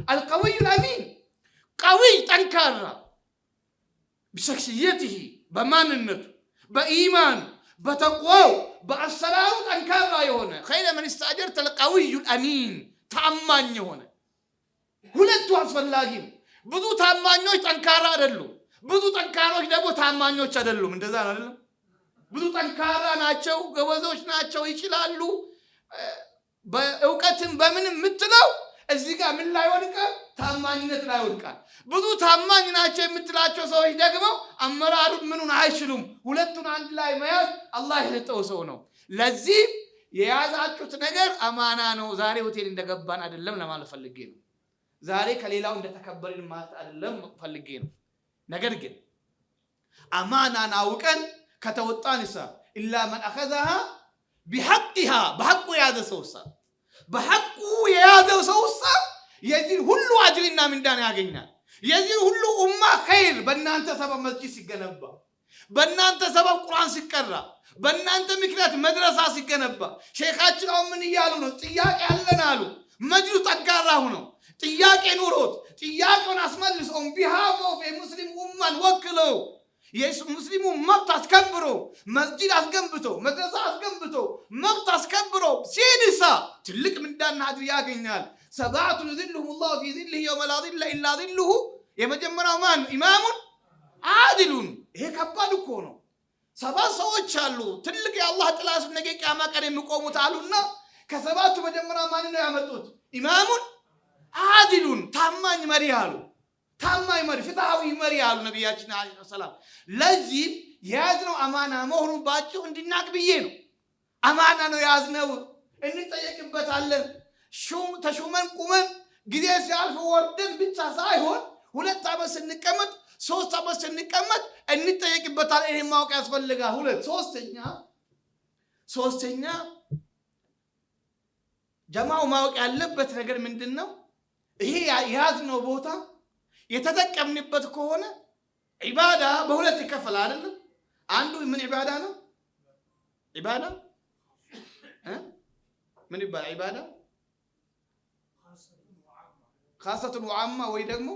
القوي الأمين قوي تنكر بشخصيته بماننته بإيمان بتقوى بأسرار تنكر يهونه خير من استأجرت القوي الأمين تأمان يهونه ሁለቱ አስፈላጊ ብዙ ታማኞች ጠንካራ አይደሉም፣ ብዙ ጠንካሮች ደግሞ ታማኞች አይደሉም። እንደዛ ነው አይደል? ብዙ ጠንካራ ናቸው፣ ገበዞች ናቸው፣ ይችላሉ በእውቀትም በምንም ምትለው እዚህ ጋር ምን ላይ ወድቃል? ታማኝነት ላይ ወድቃል። ብዙ ታማኝ ናቸው የምትላቸው ሰዎች ደግሞ አመራሩን ምኑን አይችሉም። ሁለቱን አንድ ላይ መያዝ አላህ የሰጠው ሰው ነው። ለዚህ የያዛችሁት ነገር አማና ነው። ዛሬ ሆቴል እንደገባን አይደለም ለማለት ፈልጌ ነው። ዛሬ ከሌላው እንደተከበርን ማለት አይደለም ፈልጌ ነው። ነገር ግን አማናን አውቀን ከተወጣንሳ ኢላ መን አኸዘሃ ቢሐቅሃ በሐቁ የያዘ ሰውሳ በሐቁ የያዘው ሰውሳ የዚህ ሁሉ አጅርና ምንዳን ያገኛል። የዚህ ሁሉ ኡማ ኸይር በእናንተ ሰበብ መስጂድ ሲገነባ፣ በእናንተ ሰበብ ቁርአን ሲቀራ፣ በእናንተ ምክንያት መድረሳ ሲገነባ። ሼኻችን አሁን ምን እያሉ ነው? ጥያቄ አለን አሉ። መጅሊሱ ጠንካራ ሆኖ ጥያቄ ኑሮት ጥያቄውን አስመልሰው ቢሃፍ ኦፍ የሙስሊም ኡማን ወክለው የሙስሊሙ መብት አስከብሮ መስጂድ አስገንብቶ መድረሳ አስገንብቶ መብት አስከብሮ ሲድሳ ትልቅ ምንዳና አጅር ያገኛል። ሰባቱ ይዝልሁም ላሁ ፊ ዚልህ የውመ ላ ዚለ ኢላ ዚልሁ። የመጀመሪያው ማን? ኢማሙን አድሉን። ይሄ ከባድ እኮ ነው። ሰባት ሰዎች አሉ ትልቅ የአላህ ጥላ ስር ነገ ቂያማ ቀን የሚቆሙት አሉና ከሰባቱ መጀመሪያ ማን ነው ያመጡት? ኢማሙን አድሉን፣ ታማኝ መሪ አሉ። ታማኝ መሪ፣ ፍትሃዊ መሪ አሉ ነብያችን አለይሂ ሰላም። ለዚህ የያዝነው አማና መሆኑን ባጭሩ እንድናቅ ብዬ ነው። አማና ነው የያዝነው፣ እንጠየቅበታለን። ተሹመን ቁመን ጊዜ ሲያልፍ ወርደን ብቻ ሳይሆን 2 ዓመት ስንቀመጥ 3 ዓመት ስንቀመጥ እንጠየቅበታለን። ይሄን ማወቅ ያስፈልጋል። ሶስተኛ ጀማው ማወቅ ያለበት ነገር ምንድነው? ይሄ የያዝነው ቦታ የተጠቀምንበት ከሆነ ኢባዳ በሁለት ይከፈላል አይደል? አንዱ ምን ኢባዳ ነው? ኢባዳ ምን ይባላል? ኢባዳ ኻሰቱን ወዓማ ወይ ደግሞ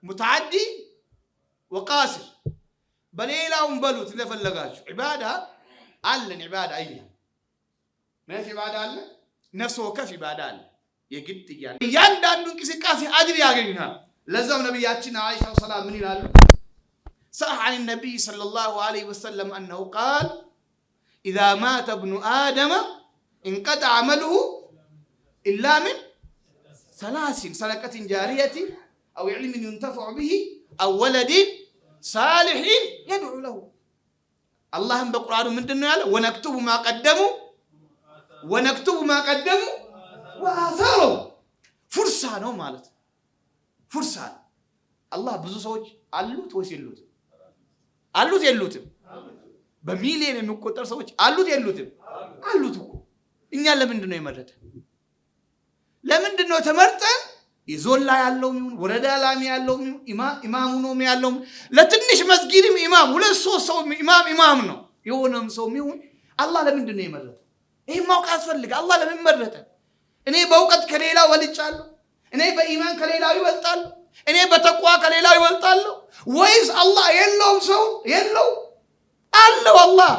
ሙተዓዲ ወቃሲር። በሌላውም በሉት እንደፈለጋችሁ። ኢባዳ አለን። ኢባዳ ምን ኢባዳ አለ? ነፍስ ወከፍ ኢባዳ አለ። የግድ እያንዳንዱ እንቅስቃሴ አጅር ያገኛል። ለዛም ነብያችን አኢሻ ሰላም ምን ይላሉ? صح عن النبي صلى الله عليه وسلم أنه قال إذا مات ابن آدم انقطع عمله إلا من 3: صدقة جارية أو علم ينتفع به أو ولد صالح يدعو له. اللهم بقرآن من دنيا ونكتب ما قدموا وآثارهم. فرصة ነው ማለት ፍርሳ። አላህ ብዙ ሰዎች አሉት ወይስ የሉትም? አሉት የሉትም? በሚሊዮን የሚቆጠር ሰዎች አሉት የሉትም? አሉት እኮ። እኛ ለምንድን ነው የመረጠን? ለምንድን ነው ተመርጠን? ይዞላ ያለው ይሁን ወረዳ ላሚ ያለው ይሁን ኢማሙ ነው ያለው፣ ለትንሽ መስጊድም ኢማም 2-3 ሰው ኢማም ነው የሆነም ሰው ይሁን፣ አላህ ለምንድን ነው የመረጠን? ይሄ ማወቅ ያስፈልጋል። አላህ ለምን መረጠን? እኔ በእውቀት ከሌላው ወልጫለሁ? እኔ በኢማን ከሌላው ይበልጣለሁ? እኔ በተቋ ከሌላው ይበልጣለሁ? ወይስ አላህ የለውም ሰው የለው? አለ والله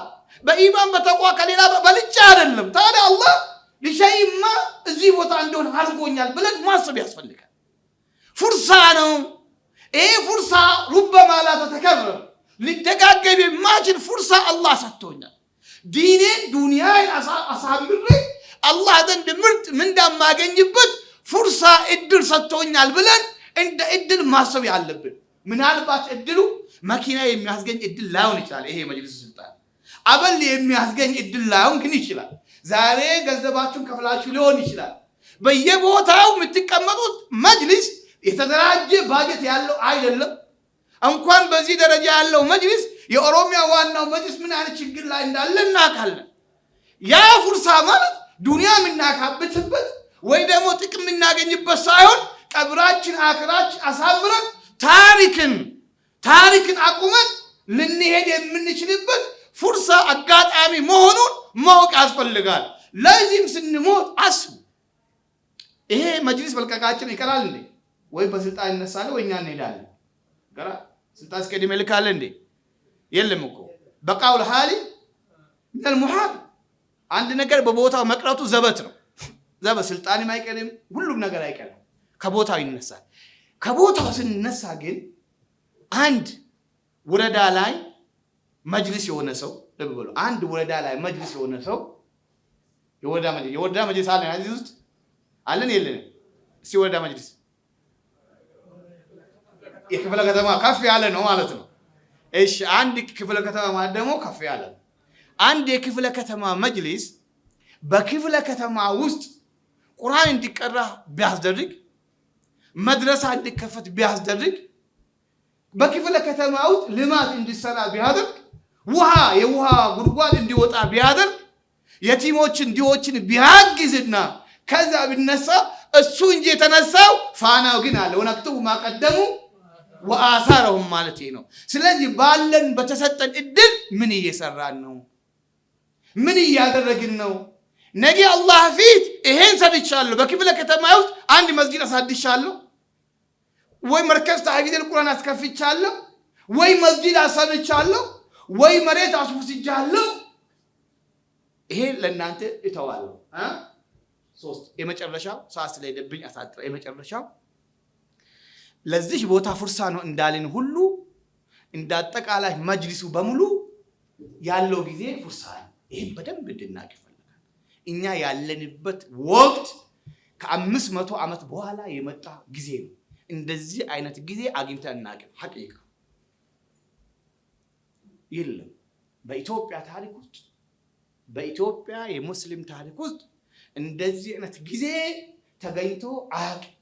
በኢማን በተቋ ከሌላ በልጫ አይደለም። ታዲያ አላህ ለሸይማ እዚህ ቦታ እንደሆነ አድርጎኛል ብለን ማሰብ ያስፈልጋል። ፍርሳ ነው ይሄ ፍርሳ ربما لا تتكرر ሊደጋገም የማይችል ፍርሳ አላህ ሰጥቶኛል። ዲኔን ዱንያዬን አሳምሬ አላህ ዘንድ ምርጥ ምንዳማገኝበት ፍርሳ እድል ሰጥቶኛል ብለን እንደ እድል ማሰብ ያለብን። ምናልባት እድሉ መኪና የሚያስገኝ እድል ላይሆን ይችላል። ይሄ መጅሊስ ስልጣን አበል የሚያስገኝ እድል ላይሆን ግን ይችላል። ዛሬ ገንዘባችሁን ከፍላችሁ ሊሆን ይችላል። በየቦታው የምትቀመጡት መጅሊስ የተደራጀ ባጀት ያለው አይደለም። እንኳን በዚህ ደረጃ ያለው መጅሊስ የኦሮሚያ ዋናው መጅሊስ ምን አይነት ችግር ላይ እንዳለ እናውቃለን። ያ ፍርሳ ማለት ዱንያ የምናካብትበት ወይ ደግሞ ጥቅም የምናገኝበት ሳይሆን ቀብራችን አክራችን አሳምረን ታሪክን አቁመን ልንሄድ የምንችልበት ፍርሳ አጋጣሚ መሆኑን ማወቅ ያስፈልጋል። ለዚህም ስንሞት አስቡ። ይሄ መጅሊስ መልቀቃችን ይቀራል እንዴ? ወይ በስልጣን ይነሳል ወይ እኛ እንሄዳለን? ገራ ስልጣን እስከ መልካለ እንዴ? የለም እኮ በቃውል ሐሊ من المحال አንድ ነገር በቦታው መቅረቱ ዘበት ነው። ዘበት ስልጣንም አይቀርም፣ ሁሉም ነገር አይቀርም፣ ከቦታው ይነሳል። ከቦታው ሲነሳ ግን አንድ ወረዳ ላይ መጅሊስ የሆነ ሰው ለብሎ አንድ ወረዳ ላይ መጅሊስ የሆነ ሰው የወረዳ መጅሊስ አለ እዚህ ውስጥ አለን የለንም? እስቲ ወረዳ መጅሊስ የክፍለ ከተማ ከፍ ያለ ነው ማለት ነው። እሺ አንድ ክፍለ ከተማ ማለት ደግሞ ከፍ ያለ ነው። አንድ የክፍለ ከተማ መጅሊስ በክፍለ ከተማ ውስጥ ቁርአን እንዲቀራ ቢያስደርግ፣ መድረሳ እንዲከፈት ቢያስደርግ፣ በክፍለ ከተማ ውስጥ ልማት እንዲሰራ ቢያደርግ፣ የውሃ ጉድጓድ እንዲወጣ ቢያደርግ፣ የቲሞችን ዲዎችን ቢያግዝና ከዛ ቢነሳ እሱ እንጂ የተነሳው ፋናው ግን አለ ወነክቱ ማቀደሙ ወአሳረሁም ማለት ነው። ስለዚህ ባለን በተሰጠን እድል ምን እየሰራን ነው? ምን እያደረግን ነው? ነገ አላህ ፊት ይሄን ሰድቻለሁ፣ በክፍለ ከተማ ውስጥ አንድ መስጊድ አሳድሻለሁ፣ ወይ መርከዝ ተሐፊዝ ቁርአን አስከፍቻለሁ፣ ወይ መስጊድ አሰርቻለሁ፣ ወይ መሬት አስወስጃለሁ። ይሄ ለእናንተ እተዋለሁ። ሶስት የመጨረሻው ሰዓት ላይ ደብኝ አሳጥራ የመጨረሻው ለዚህ ቦታ ፍርሳ ነው እንዳልን ሁሉ እንዳጠቃላይ መጅሊሱ በሙሉ ያለው ጊዜ ፍርሳ ነው። ይሄን በደንብ እንድናቅ ይፈልጋል። እኛ ያለንበት ወቅት ከ500 ዓመት በኋላ የመጣ ጊዜ ነው። እንደዚህ አይነት ጊዜ አግኝተን እናውቅ ሐቂቃ የለም። በኢትዮጵያ ታሪክ ውስጥ በኢትዮጵያ የሙስሊም ታሪክ ውስጥ እንደዚህ አይነት ጊዜ ተገኝቶ አያውቅም።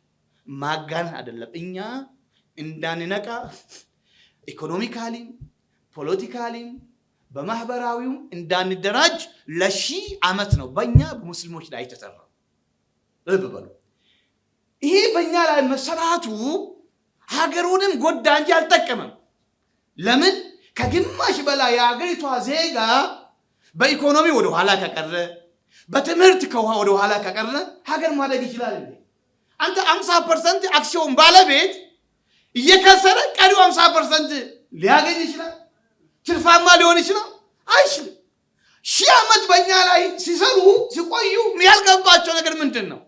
ማጋነን አይደለም። እኛ እንዳንነቃ ኢኮኖሚካሊ ፖለቲካሊ በማህበራዊው እንዳንደራጅ ለሺህ ዓመት ነው በእኛ በሙስሊሞች ላይ ተሰራው። ልብ በሉ። ይሄ በእኛ ላይ መሰራቱ ሀገሩንም ጎዳ እንጂ አልጠቀመም። ለምን? ከግማሽ በላይ የሀገሪቷ ዜጋ በኢኮኖሚ ወደ ኋላ ከቀረ፣ በትምህርት ወደ ኋላ ከቀረ ሀገር ማደግ ይችላል እንዴ? አንተ 50% አክሲዮን ባለቤት እየከሰረ ቀሪው 50% ሊያገኝ ይችላል? ትርፋማ ሊሆን ይችላል? አይችልም። ሺህ ዓመት በእኛ ላይ ሲሰሩ ሲቆዩ ያልገባቸው ነገር ምንድን ነው?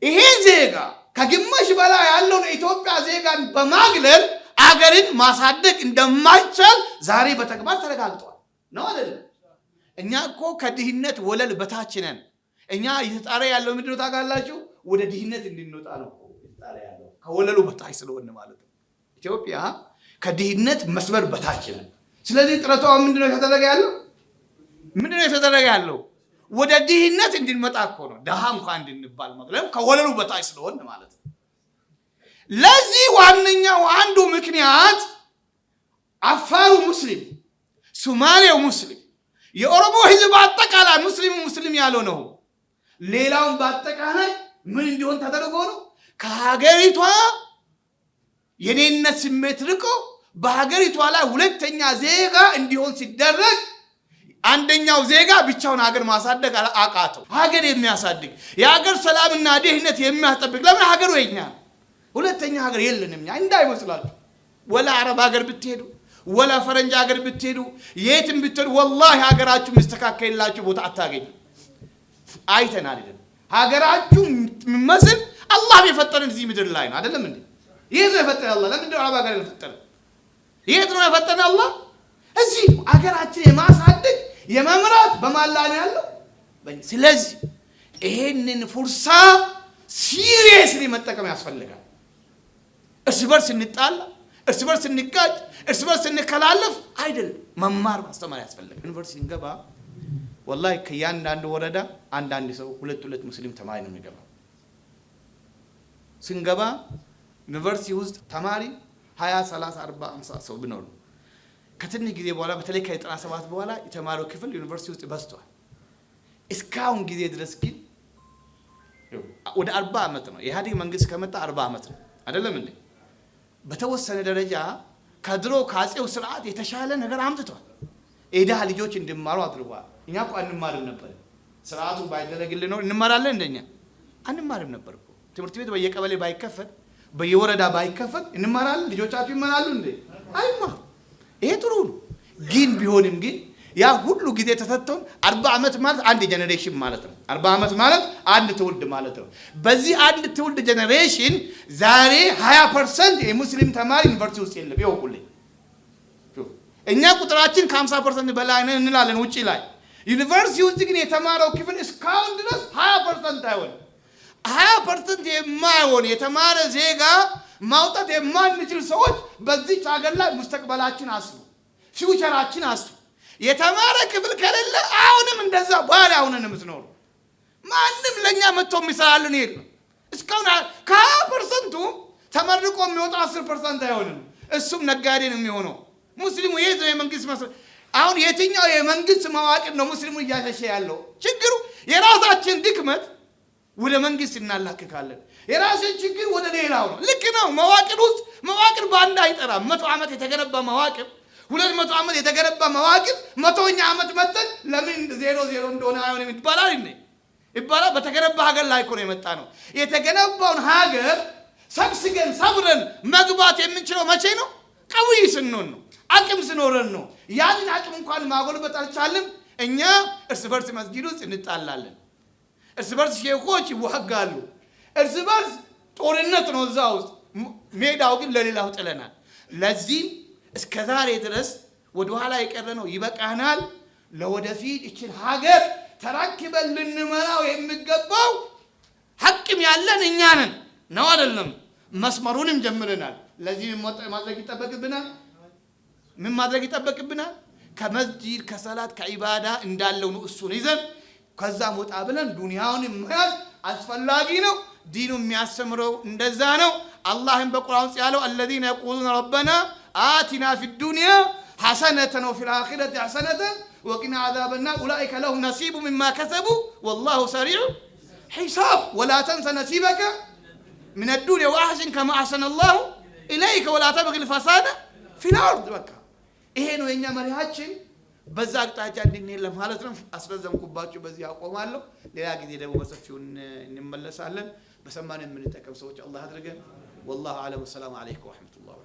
ይሄ ዜጋ ከግማሽ በላይ ያለውን የኢትዮጵያ ዜጋን በማግለል አገርን ማሳደግ እንደማይቻል ዛሬ በተግባር ተረጋግጧል። ነው አይደለም? እኛ እኮ ከድህነት ወለል በታች ነን። እኛ እየተጣረ ያለው ምንድነው ታውቃላችሁ? ወደ ድህነት እንድንወጣ ነው እየተጣረ ያለው፣ ከወለሉ በታች ስለሆነ ማለት ነው። ኢትዮጵያ ከድህነት መስመር በታች ነን። ስለዚህ ጥረቷ ምንድነው የተደረገ ያለው? ምንድነው የተደረገ ያለው? ወደ ድህነት እንድንመጣ እኮ ነው። ደሃ እንኳን እንድንባል ማለት ከወለሉ በታች ስለሆነ ማለት ነው። ለዚህ ዋነኛው አንዱ ምክንያት አፋሩ ሙስሊም፣ ሶማሌው ሙስሊም፣ የኦሮሞ ህዝብ አጠቃላይ ሙስሊም ያለው ነው። ሌላውን በአጠቃላይ ምን እንዲሆን ተደርጎ ነው? ከሀገሪቷ የኔነት ስሜት ርቆ በሀገሪቷ ላይ ሁለተኛ ዜጋ እንዲሆን ሲደረግ አንደኛው ዜጋ ብቻውን ሀገር ማሳደግ አቃተው። ሀገር የሚያሳድግ የሀገር ሰላምና ደህንነት የሚያስጠብቅ ለምን ሀገሩ የኛ ሁለተኛ ሀገር የለንም። እኛ እንዳይመስላችሁ ወላ አረብ ሀገር ብትሄዱ ወላ ፈረንጅ ሀገር ብትሄዱ የትም ብትሄዱ ወላሂ ሀገራችሁ መስተካከልላችሁ ቦታ አታገኙ። አይተናል አይደል? ሀገራችሁ የሚመስል አላህ የፈጠረን እዚህ ምድር ላይ ነው አይደለም እንዴ? የት ነው የፈጠረን አላህ? ለምን ነው አረብ ሀገር የፈጠረን? የት ነው የፈጠረን አላህ? እዚህ ሀገራችን የማሳደግ የመምራት በማን ላይ ነው ያለው? ስለዚህ ይሄንን ፍርሳ ሲሪየስሊ መጠቀም ያስፈልጋል። እርስ በርስ እንጣላ፣ እርስ በርስ እንጋጭ፣ እርስ በርስ እንከላለፍ አይደለም። መማር ማስተማር ያስፈልጋል። ዩኒቨርሲቲ እንገባ ወላሂ ከያንዳንዱ ወረዳ አንዳንድ ሰው ሁለት ሙስሊም ተማሪ ነው የሚገባው። ስንገባ ዩኒቨርሲቲ ውስጥ ተማሪ 20 30 40 50 ሰው ቢኖር ከትንሽ ጊዜ በኋላ በተለይ ከ97 በኋላ የተማሪው ክፍል ዩኒቨርሲቲ ውስጥ በዝቷል። እስካሁን ጊዜ ድረስ ግን ወደ 40 ዓመት ነው የኢህአዴግ መንግስት ከመጣ 40 ዓመት ነው አይደለም እንዴ? በተወሰነ ደረጃ ከድሮ ካጼው ስርዓት የተሻለ ነገር አምጥቷል። ኤዳ ልጆች እንዲማሩ አድርጓል። እኛ እኮ አንማርም ነበር። ስርዓቱ ባይደረግልን ነው እንማራለን እንደኛ አንማርም ነበር እኮ። ትምህርት ቤት በየቀበሌ ባይከፈት በየወረዳ ባይከፈት እንማራለን። ልጆቻችሁ ይማራሉ እንዴ? አይማሩ። ይሄ ጥሩ ነው። ግን ቢሆንም ግን ያ ሁሉ ጊዜ ተሰጥቶን 40 ዓመት ማለት አንድ ጄኔሬሽን ማለት ነው። 40 ዓመት ማለት አንድ ትውልድ ማለት ነው። በዚህ አንድ ትውልድ ጄኔሬሽን ዛሬ 20% የሙስሊም ተማሪ ዩኒቨርሲቲ ውስጥ የለም። ይወቁልኝ። እኛ ቁጥራችን ከ50% በላይ ነን እንላለን ውጪ ላይ። ዩኒቨርሲቲ ውስጥ ግን የተማረው ክፍል እስካሁን ድረስ 20% አይሆንም። 20% የማይሆን የተማረ ዜጋ ማውጣት የማንችል ሰዎች በዚህ ሀገር ላይ ሙስተቅበላችን አስቡ፣ ፊውቸራችን አስቡ። የተማረ ክፍል ከሌለ አሁንም እንደዛ ባለ አሁንን የምትኖሩ ማንም ለኛ መጥቶ የሚሰራልን የለም። እስካሁን ከ20% ተመርቆ የሚወጣ 10% አይሆንም። እሱም ነጋዴ ነው የሚሆነው። ሙስሊሙ የት ነው የመንግስት መስሪያ? አሁን የትኛው የመንግስት መዋቅር ነው ሙስሊሙ እያሸሸ ያለው? ችግሩ የራሳችን ድክመት ወደ መንግስት እናላክካለን። የራስን ችግር ወደ ሌላው ነው። ልክ ነው። መዋቅር ውስጥ መዋቅር ባንድ አይጠራም። 100 ዓመት የተገነባ መዋቅር 200 ዓመት የተገነባ መዋቅር 100ኛ ዓመት መተን ለምን 00 እንደሆነ አይሆንም ይባላል እንዴ? ይባላል። በተገነባ ሀገር ላይ እኮ ነው የመጣ ነው። የተገነባውን ሀገር ሰብስገን ሰብረን መግባት የምንችለው መቼ ነው? ቀውይ ስንሆን ነው። አቅም ስኖረን ነው። ያንን አቅም እንኳን ማጎልበት አልቻለም። እኛ እርስ በርስ መስጊድ ውስጥ እንጣላለን። እርስ በርስ ሼኾች ይዋጋሉ። እርስ በርስ ጦርነት ነው እዛ ውስጥ። ሜዳው ግን ለሌላው ጥለናል። ለዚህ እስከ ዛሬ ድረስ ወደ ኋላ የቀረ ነው። ይበቃናል። ለወደፊት እቺን ሀገር ተራክበን ልንመራው የሚገባው ሐቅም ያለን እኛ ነን ነው አይደለም? መስመሩንም ጀምረናል። ለዚህ ማድረግ ይጠበቅብናል። ምን ማድረግ ይጠበቅብናል? ከመስጂድ ከሰላት ከኢባዳ እንዳለው ነው እሱን ይዘን ከዛ ወጣ ብለን ዱንያውን መያዝ አስፈላጊ ነው። ዲኑ የሚያስተምረው እንደዛ ነው። አላህም በቁርአን ውስጥ ያለው الذين يقولون ربنا آتنا في الدنيا حسنة وفي الآخرة حسنة وقنا عذاب النار أولئك لهم نصيب مما كسبوا والله سريع حساب ولا تنس نصيبك من الدنيا وأحسن كما أحسن الله إليك ولا تبغي الفساد في الأرض بك ይሄ ነው የኛ መሪያችን። በዛ አቅጣጫ እንድንሄድ ለማለት ነው። አስረዘምኩባችሁ። በዚህ አቆማለሁ። ሌላ ጊዜ ደግሞ በሰፊው እንመለሳለን። በሰማን የምንጠቀም ሰዎች አላህ አድርገን። والله اعلم والسلام عليكم ورحمه الله